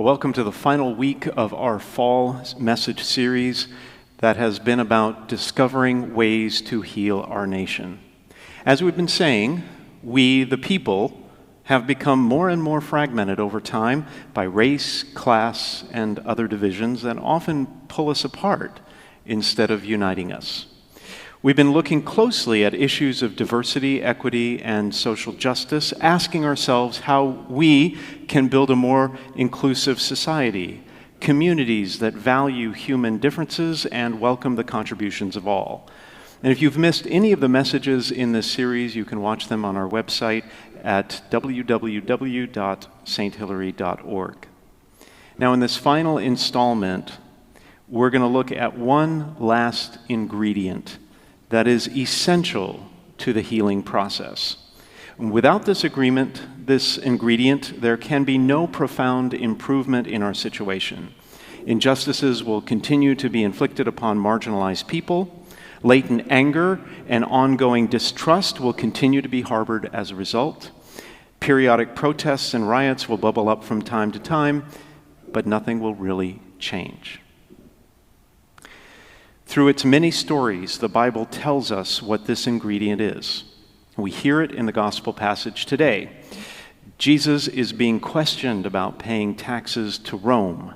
Well, welcome to the final week of our fall message series that has been about discovering ways to heal our nation. As we've been saying, we, the people, have become more and more fragmented over time by race, class, and other divisions that often pull us apart instead of uniting us. We've been looking closely at issues of diversity, equity, and social justice, asking ourselves how we can build a more inclusive society, communities that value human differences and welcome the contributions of all. And if you've missed any of the messages in this series, you can watch them on our website at www.sthillary.org. Now, in this final installment, we're going to look at one last ingredient that is essential to the healing process. Without this ingredient, there can be no profound improvement in our situation. Injustices will continue to be inflicted upon marginalized people. Latent anger and ongoing distrust will continue to be harbored as a result. Periodic protests and riots will bubble up from time to time, but nothing will really change. Through its many stories, the Bible tells us what this ingredient is. We hear it in the gospel passage today. Jesus is being questioned about paying taxes to Rome.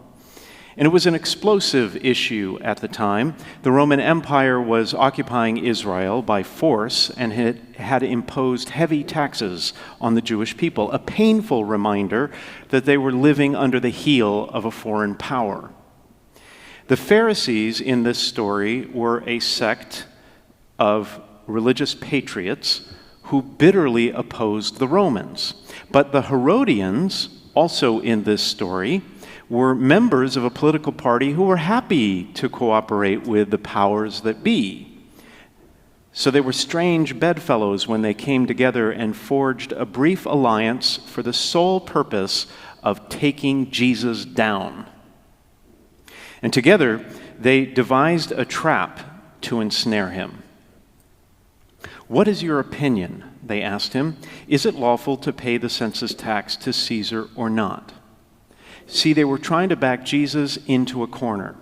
And it was an explosive issue at the time. The Roman Empire was occupying Israel by force and had imposed heavy taxes on the Jewish people, a painful reminder that they were living under the heel of a foreign power. The Pharisees in this story were a sect of religious patriots who bitterly opposed the Romans. But the Herodians, also in this story, were members of a political party who were happy to cooperate with the powers that be. So they were strange bedfellows when they came together and forged a brief alliance for the sole purpose of taking Jesus down. And together, they devised a trap to ensnare him. "What is your opinion?" they asked him. "Is it lawful to pay the census tax to Caesar or not?" See, they were trying to back Jesus into a corner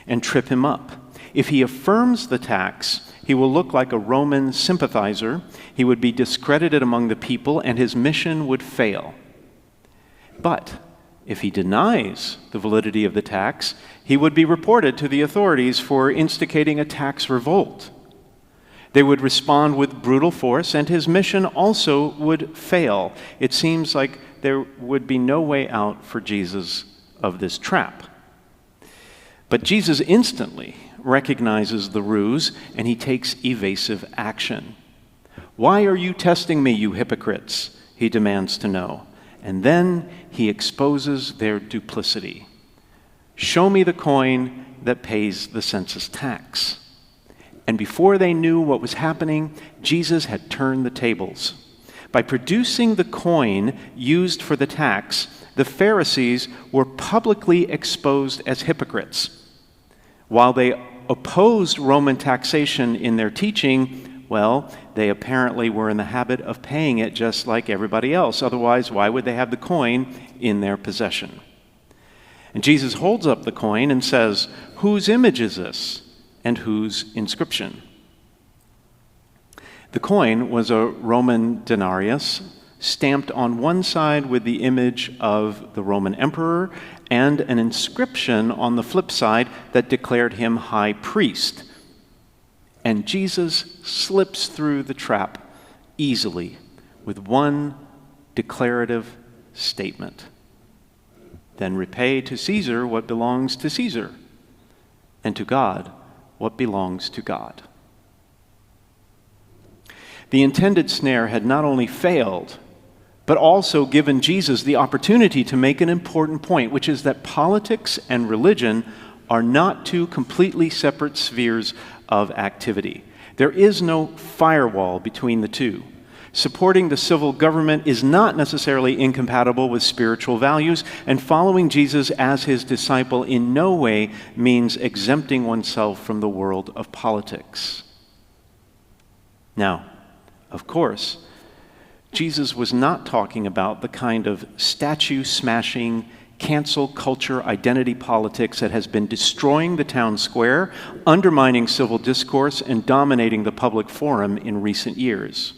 and trip him up. If he affirms the tax, he will look like a Roman sympathizer, he would be discredited among the people, and his mission would fail. But if he denies the validity of the tax, he would be reported to the authorities for instigating a tax revolt. They would respond with brutal force, and his mission also would fail. It seems like there would be no way out for Jesus of this trap. But Jesus instantly recognizes the ruse, and he takes evasive action. "Why are you testing me, you hypocrites?" he demands to know. And then he exposes their duplicity. "Show me the coin that pays the census tax." And before they knew what was happening, Jesus had turned the tables. By producing the coin used for the tax, the Pharisees were publicly exposed as hypocrites. While they opposed Roman taxation in their teaching, well, they apparently were in the habit of paying it just like everybody else. Otherwise, why would they have the coin in their possession? And Jesus holds up the coin and says, "Whose image is this, and whose inscription?" The coin was a Roman denarius, stamped on one side with the image of the Roman emperor, and an inscription on the flip side that declared him high priest. And Jesus slips through the trap easily with one declarative statement. "Then repay to Caesar what belongs to Caesar, and to God what belongs to God." The intended snare had not only failed, but also given Jesus the opportunity to make an important point, which is that politics and religion are not two completely separate spheres of activity. There is no firewall between the two. Supporting the civil government is not necessarily incompatible with spiritual values, and following Jesus as his disciple in no way means exempting oneself from the world of politics. Now, of course, Jesus was not talking about the kind of statue-smashing, cancel culture identity politics that has been destroying the town square, undermining civil discourse, and dominating the public forum in recent years.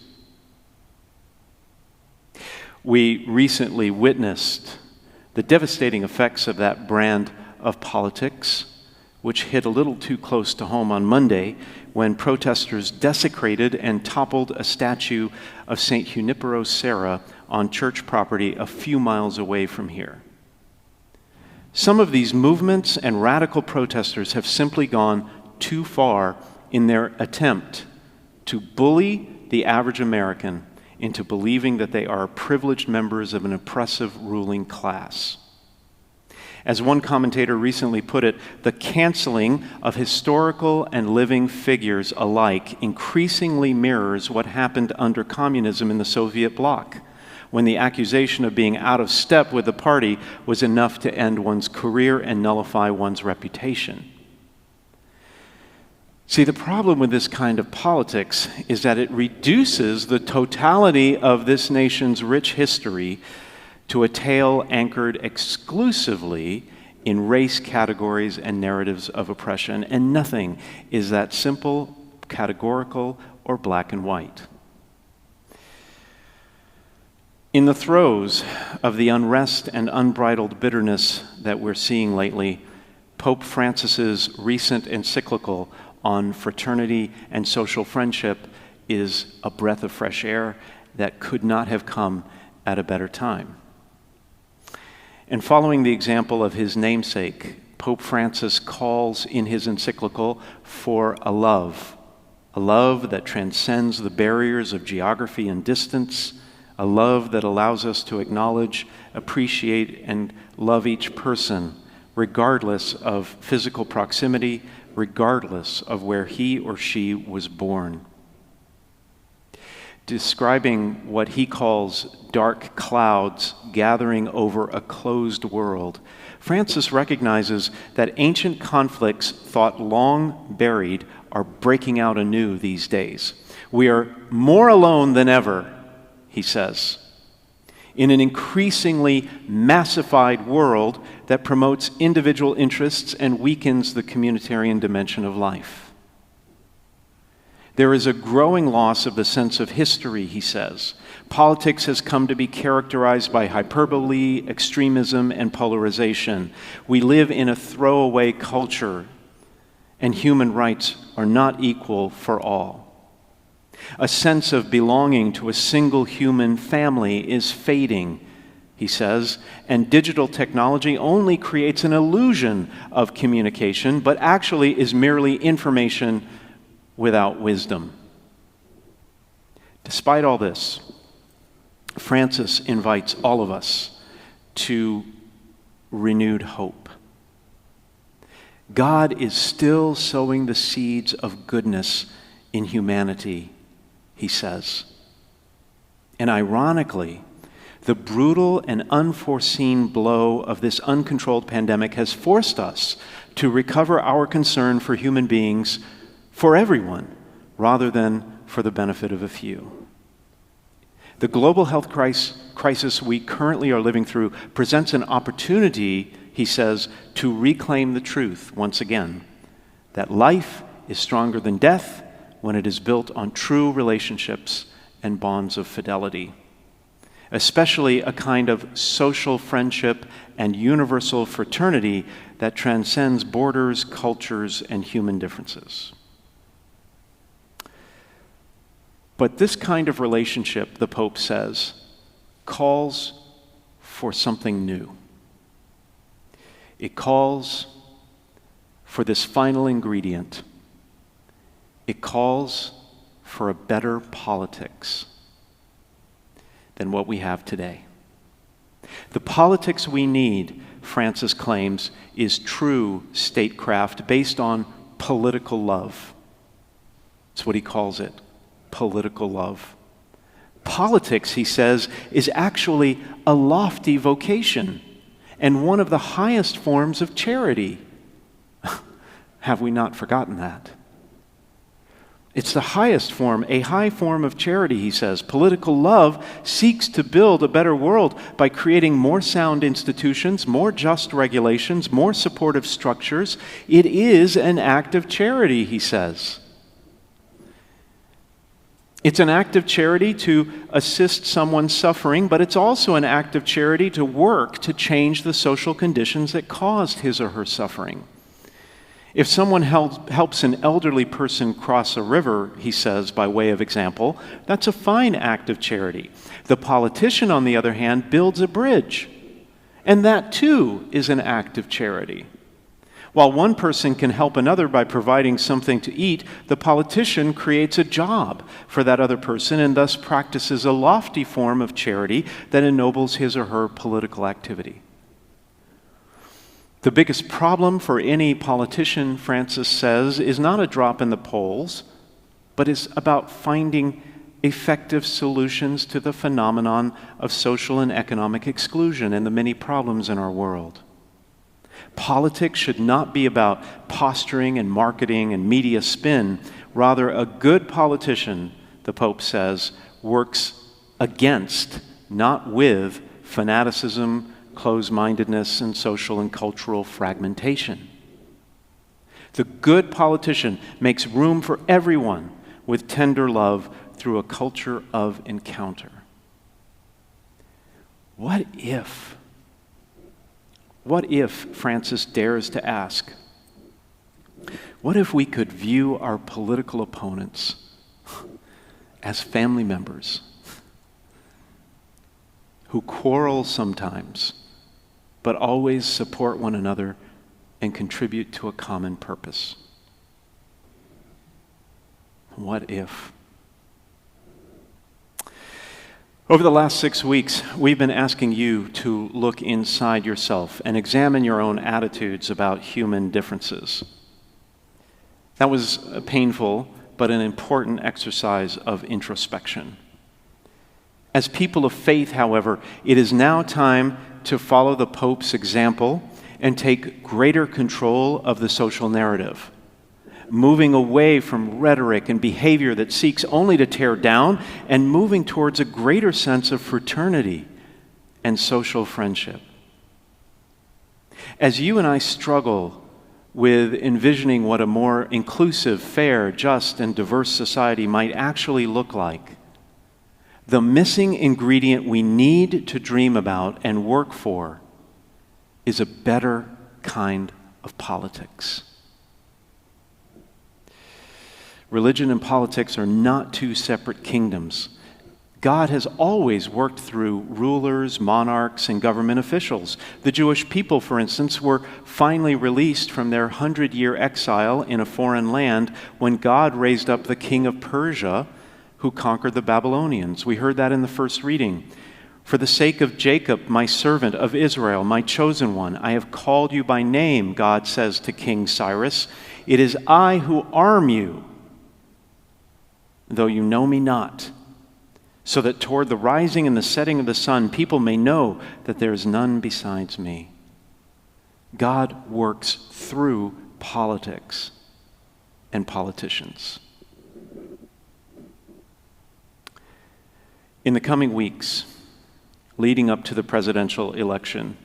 We recently witnessed the devastating effects of that brand of politics, which hit a little too close to home on Monday when protesters desecrated and toppled a statue of St. Junipero Serra on church property a few miles away from here. Some of these movements and radical protesters have simply gone too far in their attempt to bully the average American into believing that they are privileged members of an oppressive ruling class. As one commentator recently put it, the canceling of historical and living figures alike increasingly mirrors what happened under communism in the Soviet bloc, when the accusation of being out of step with the party was enough to end one's career and nullify one's reputation. See, the problem with this kind of politics is that it reduces the totality of this nation's rich history to a tale anchored exclusively in race categories and narratives of oppression, and nothing is that simple, categorical, or black and white. In the throes of the unrest and unbridled bitterness that we're seeing lately, Pope Francis's recent encyclical on fraternity and social friendship is a breath of fresh air that could not have come at a better time. And following the example of his namesake, Pope Francis calls in his encyclical for a love that transcends the barriers of geography and distance, a love that allows us to acknowledge, appreciate, and love each person, regardless of physical proximity, regardless of where he or she was born. Describing what he calls dark clouds gathering over a closed world, Francis recognizes that ancient conflicts thought long buried are breaking out anew these days. We are more alone than ever, he says, in an increasingly massified world that promotes individual interests and weakens the communitarian dimension of life. There is a growing loss of the sense of history, he says. Politics has come to be characterized by hyperbole, extremism, and polarization. We live in a throwaway culture, and human rights are not equal for all. A sense of belonging to a single human family is fading, he says, and digital technology only creates an illusion of communication, but actually is merely information without wisdom. Despite all this, Francis invites all of us to renewed hope. God is still sowing the seeds of goodness in humanity, he says. And ironically, the brutal and unforeseen blow of this uncontrolled pandemic has forced us to recover our concern for human beings, for everyone, rather than for the benefit of a few. The global health crisis we currently are living through presents an opportunity, he says, to reclaim the truth once again, that life is stronger than death when it is built on true relationships and bonds of fidelity, especially a kind of social friendship and universal fraternity that transcends borders, cultures, and human differences. But this kind of relationship, the Pope says, calls for something new. It calls for this final ingredient. It calls for a better politics than what we have today. The politics we need, Francis claims, is true statecraft based on political love. That's what he calls it, political love. Politics, he says, is actually a lofty vocation and one of the highest forms of charity. Have we not forgotten that? It's the highest form, a high form of charity, he says. Political love seeks to build a better world by creating more sound institutions, more just regulations, more supportive structures. It is an act of charity, he says. It's an act of charity to assist someone suffering, but it's also an act of charity to work to change the social conditions that caused his or her suffering. If someone helps an elderly person cross a river, he says, by way of example, that's a fine act of charity. The politician, on the other hand, builds a bridge, and that too is an act of charity. While one person can help another by providing something to eat, the politician creates a job for that other person and thus practices a lofty form of charity that ennobles his or her political activity. The biggest problem for any politician, Francis says, is not a drop in the polls, but is about finding effective solutions to the phenomenon of social and economic exclusion and the many problems in our world. Politics should not be about posturing and marketing and media spin. Rather, a good politician, the Pope says, works against, not with, fanaticism, closed-mindedness, and social and cultural fragmentation. The good politician makes room for everyone with tender love through a culture of encounter. What if, Francis dares to ask, what if we could view our political opponents as family members who quarrel sometimes, but always support one another and contribute to a common purpose? What if? Over the last 6 weeks, we've been asking you to look inside yourself and examine your own attitudes about human differences. That was a painful but an important exercise of introspection. As people of faith, however, it is now time to follow the Pope's example and take greater control of the social narrative, moving away from rhetoric and behavior that seeks only to tear down and moving towards a greater sense of fraternity and social friendship. As you and I struggle with envisioning what a more inclusive, fair, just, and diverse society might actually look like, the missing ingredient we need to dream about and work for is a better kind of politics. Religion and politics are not two separate kingdoms. God has always worked through rulers, monarchs, and government officials. The Jewish people, for instance, were finally released from their 100-year exile in a foreign land when God raised up the king of Persia who conquered the Babylonians. We heard that in the first reading. For the sake of Jacob, my servant, of Israel, my chosen one, I have called you by name, God says to King Cyrus. It is I who arm you, though you know me not, so that toward the rising and the setting of the sun, people may know that there is none besides me. God works through politics and politicians. In the coming weeks, leading up to the presidential election,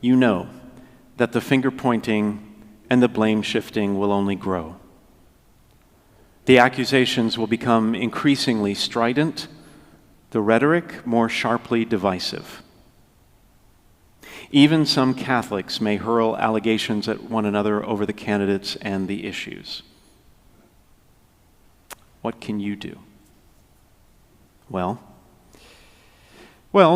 you know that the finger-pointing and the blame-shifting will only grow. The accusations will become increasingly strident, the rhetoric more sharply divisive. Even some Catholics may hurl allegations at one another over the candidates and the issues. What can you do? Well,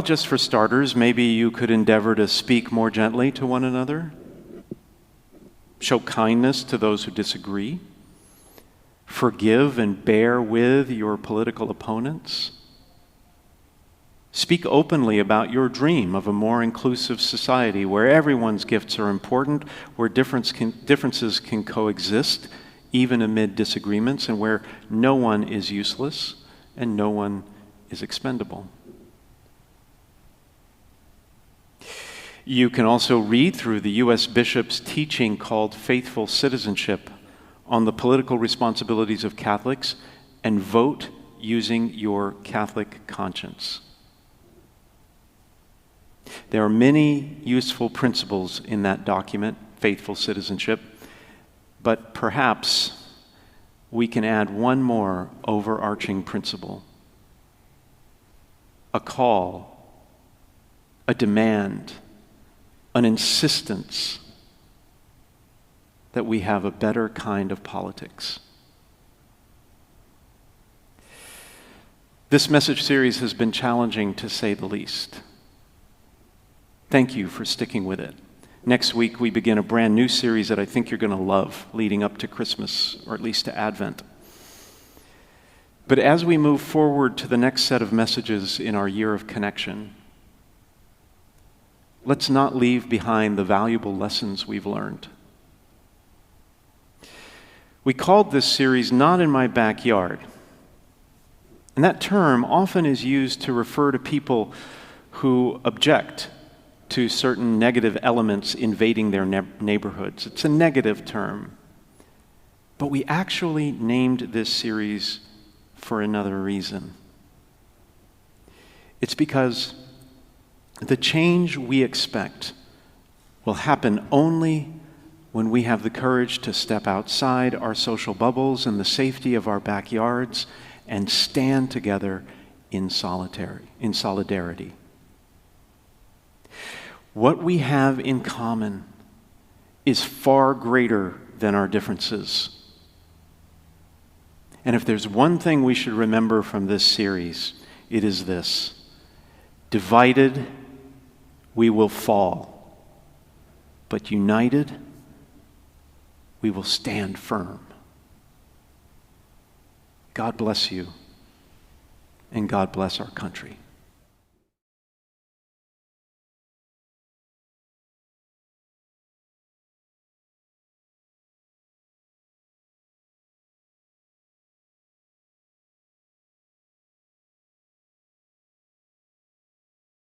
just for starters, maybe you could endeavor to speak more gently to one another, show kindness to those who disagree, forgive and bear with your political opponents, speak openly about your dream of a more inclusive society where everyone's gifts are important, where differences can coexist even amid disagreements, and where no one is useless and no one is expendable. You can also read through the U.S. Bishop's teaching called Faithful Citizenship on the political responsibilities of Catholics and vote using your Catholic conscience. There are many useful principles in that document, Faithful Citizenship, but perhaps we can add one more overarching principle: a call, a demand, an insistence that we have a better kind of politics. This message series has been challenging, to say the least. Thank you for sticking with it. Next week, we begin a brand new series that I think you're going to love, leading up to Christmas, or at least to Advent. But as we move forward to the next set of messages in our year of connection, let's not leave behind the valuable lessons we've learned. We called this series Not in My Backyard. And that term often is used to refer to people who object to certain negative elements invading their neighborhoods. It's a negative term. But we actually named this series for another reason. It's because the change we expect will happen only when we have the courage to step outside our social bubbles and the safety of our backyards and stand together in solidarity. What we have in common is far greater than our differences. And if there's one thing we should remember from this series, it is this: divided, we will fall, but united, we will stand firm. God bless you, and God bless our country.